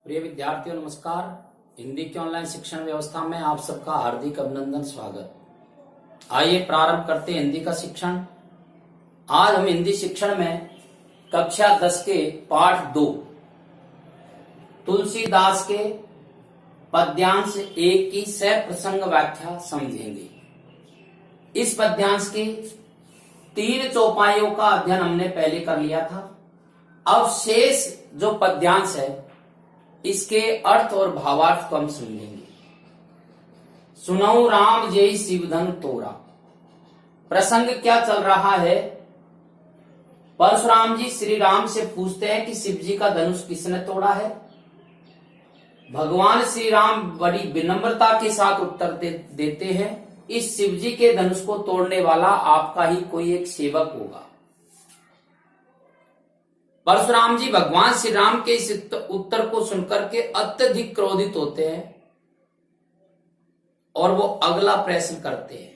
प्रिय विद्यार्थियों नमस्कार। हिंदी की ऑनलाइन शिक्षण व्यवस्था में आप सबका हार्दिक अभिनंदन स्वागत। आइए प्रारंभ करते हैं हिंदी का शिक्षण। आज हम हिंदी शिक्षण में कक्षा 10 के पाठ 2 तुलसीदास के पद्यांश 1 की सप्रसंग व्याख्या समझेंगे। इस पद्यांश के 3 चौपाइयों का अध्ययन हमने पहले कर लिया था। अब शेष जो पद्यांश है इसके अर्थ और भावार्थ को हम समझेंगे। सुनऊ राम जय शिवधन तोरा। प्रसंग क्या चल रहा है? परशुराम जी श्री राम से पूछते हैं कि शिव जी का धनुष किसने तोड़ा है। भगवान श्री राम बड़ी विनम्रता के साथ उत्तर देते हैं, इस शिव जी के धनुष को तोड़ने वाला आपका ही कोई एक सेवक होगा। परशुराम जी भगवान श्री राम के इस उत्तर को सुनकर के अत्यधिक क्रोधित होते हैं और वो अगला प्रश्न करते हैं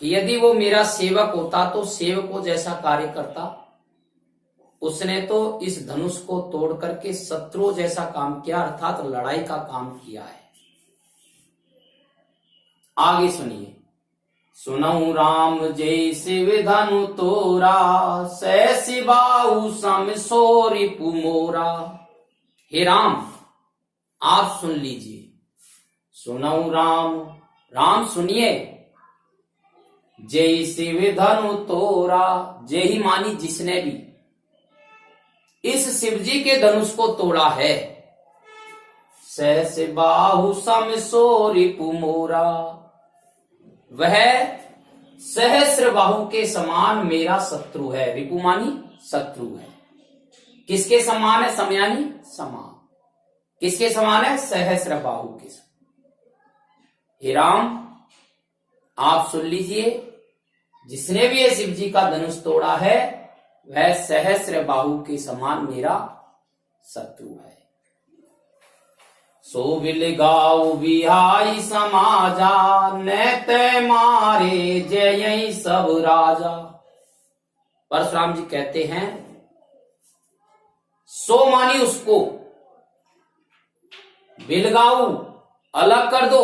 कि यदि वो मेरा सेवक होता तो सेवकों जैसा कार्य करता। उसने तो इस धनुष को तोड़ करके शत्रुओं जैसा काम किया, अर्थात लड़ाई का काम किया है। आगे सुनिए। सुनऊ राम जय शिव धनु तोरा, सै बाहु सम सो रिपु मोरा। हे राम, आप सुन लीजिए। सुनऊ राम, राम सुनिए। जय शिव धनु तोरा, जय ही मानी जिसने भी इस शिवजी के धनुष को तोड़ा है। सै बाहु सम सो रिपु मोरा, वह सहस्र बाहु के समान मेरा शत्रु है। रिपु मानी शत्रु है। किसके समान है? समयानी समान। किसके समान है? सहस्र बाहु के समान। हे राम, आप सुन लीजिए। जिसने भी ये शिव जी का धनुष तोड़ा है वह सहस्र बाहु के समान मेरा शत्रु है। सो बिल गाऊ बिहाई समाजा, नैते मारे जय सब राजा। परशुराम जी कहते हैं सो मानी उसको, बिलगाऊ अलग कर दो,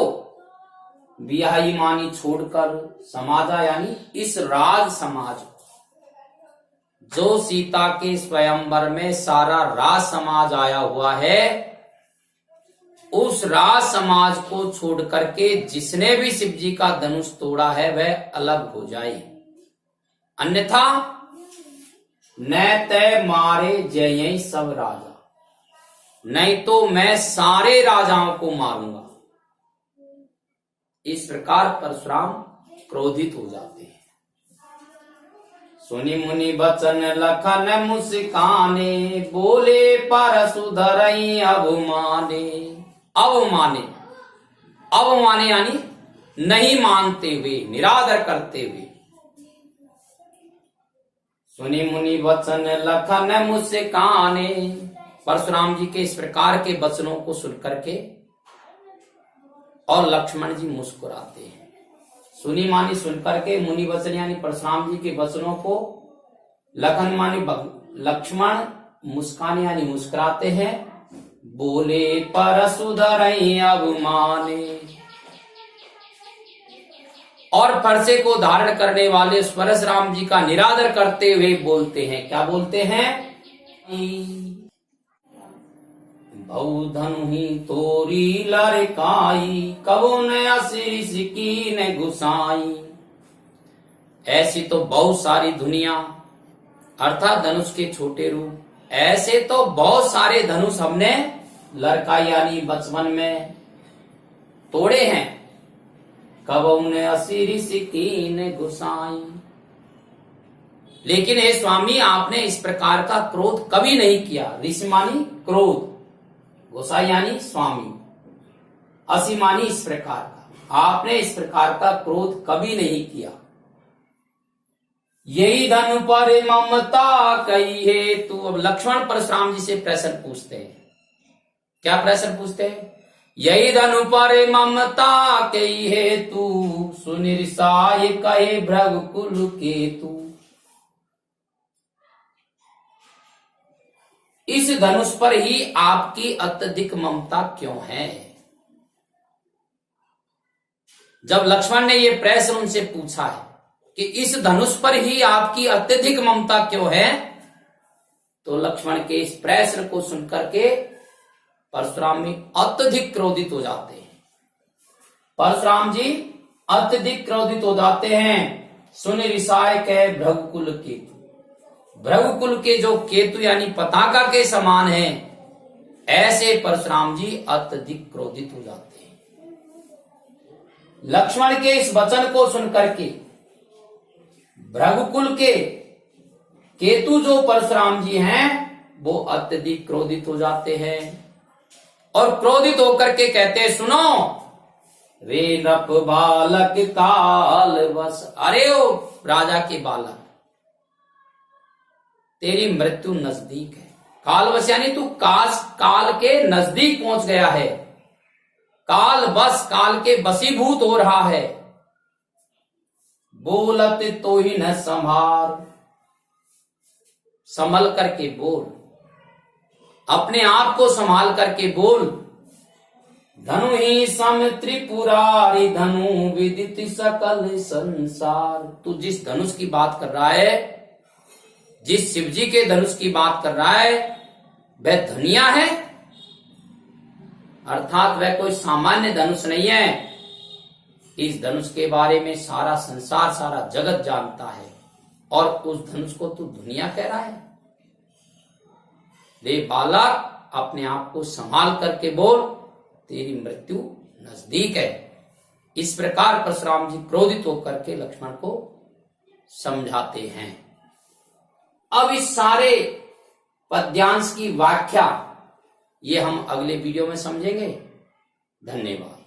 बिहाई मानी छोड़कर, समाजा यानी इस राज समाज को। जो सीता के स्वयंवर में सारा राज समाज आया हुआ है, उस राज समाज को छोड़ करके जिसने भी शिव जी का धनुष तोड़ा है वह अलग हो जाए, अन्यथा न तय मारे जय सब राजा, नहीं तो मैं सारे राजाओं को मारूंगा। इस प्रकार परशुराम क्रोधित हो जाते हैं। सुनि मुनि बचन लखन मुस्काने, बोले परशुधरई अवमाने। अवमाने, अवमाने यानी नहीं मानते हुए, निरादर करते हुए। सुनि मुनि वचन लखन मुस्काने, परशुराम जी के इस प्रकार के वचनों को सुनकर के और लक्ष्मण जी मुस्कुराते हैं। सुनी मानी सुनकर के, मुनि वचन यानी परशुराम जी के वचनों को, लखन मानी लक्ष्मण, मुस्कान यानी मुस्कुराते हैं। बोले परशुधरई अवमाने, और फरसे को धारण करने वाले परशुराम जी का निरादर करते हुए बोलते हैं। क्या बोलते हैं? बहु धनु ही तोरी लड़काई, कबो न आशीष की न गुसाई। ऐसी तो बहुत सारी दुनिया, अर्थात धनुष के छोटे रूप, ऐसे तो बहुत सारे धनुष हमने लड़काई यानी बचपन में तोड़े हैं। कबो न आशीष की न गुसाई, लेकिन हे स्वामी, आपने इस प्रकार का क्रोध कभी नहीं किया। ऋषि मानी क्रोध, गोसाई यानी स्वामी, असी मानी इस प्रकार का। आपने इस प्रकार का क्रोध कभी नहीं किया। यही धनु पर ममता कही है तू। अब लक्ष्मण परशुराम जी से प्रश्न पूछते हैं। क्या प्रश्न पूछते हैं? यही धनु पर ममता कही है तू, सुनिर्साय कहे भृगुकुल के तू। इस धनुष पर ही आपकी अत्यधिक ममता क्यों है? जब लक्ष्मण ने यह प्रश्न उनसे पूछा है कि इस धनुष पर ही आपकी अत्यधिक ममता क्यों है, तो लक्ष्मण के इस प्रश्न को सुनकर के परशुराम जी अत्यधिक क्रोधित हो जाते हैं। परशुराम जी अत्यधिक क्रोधित हो जाते हैं। सुन रिसाय कह भृगुकुल केतु, भृगुकुल के जो केतु यानी पताका के समान है, ऐसे परशुराम जी अत्यधिक क्रोधित हो जाते हैं। लक्ष्मण के इस वचन को सुनकर के भृगुकुल के केतु जो परशुराम जी हैं, वो अत्यधिक क्रोधित हो जाते हैं और क्रोधित होकर के कहते हैं, सुनो रे नप बालक काल बस, अरे ओ राजा के बालक, तेरी मृत्यु नजदीक है। कालवश यानी तू काल के नजदीक पहुंच गया है, काल बस, काल के बसीभूत हो रहा है। बोलत तो ही न संभल करके बोल, अपने आप को संभाल करके बोल। धनु ही सम त्रिपुरारी धनु विदित सकल संसार, तू जिस धनुष की बात कर रहा है, जिस शिवजी के धनुष की बात कर रहा है, वह धनिया है, अर्थात वह कोई सामान्य धनुष नहीं है। इस धनुष के बारे में सारा संसार, सारा जगत जानता है, और उस धनुष को तू दुनिया कह रहा है। रे बालक, अपने आप को संभाल करके बोल, तेरी मृत्यु नजदीक है। इस प्रकार परशुराम जी क्रोधित होकर के लक्ष्मण को समझाते हैं। अब इस सारे पद्यांश की व्याख्या ये हम अगले वीडियो में समझेंगे। धन्यवाद।